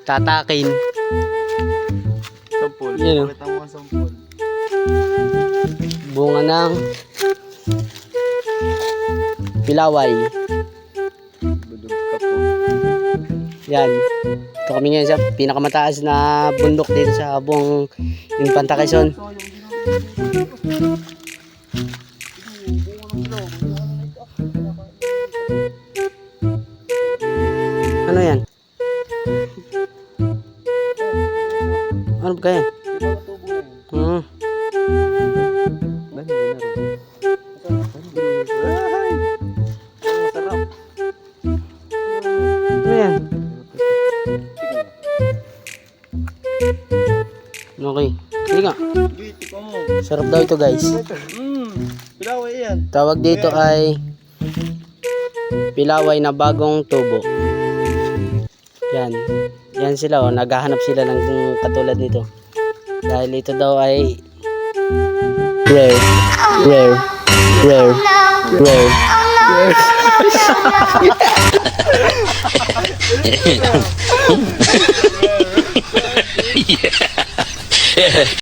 tatakin. Sampol. Yun, oh. Pakita mo ang sampol. Bunga ng pilaway. Budog ka po. Yan. Ito kami ngayon sa pinakamataas na bundok dito sa buong Infanta Quezon. Ano yan? Ano ba yan? Ano yan? Okay. Sige nga. Tika mo. Sarap daw ito guys. Pilaway yan. Tawag dito ay pilaway na bagong tubo. Yan. Yan sila oh. Naghahanap sila ng katulad nito. Dahil ito daw ay rare. Rare. Rare. Rare. Rare.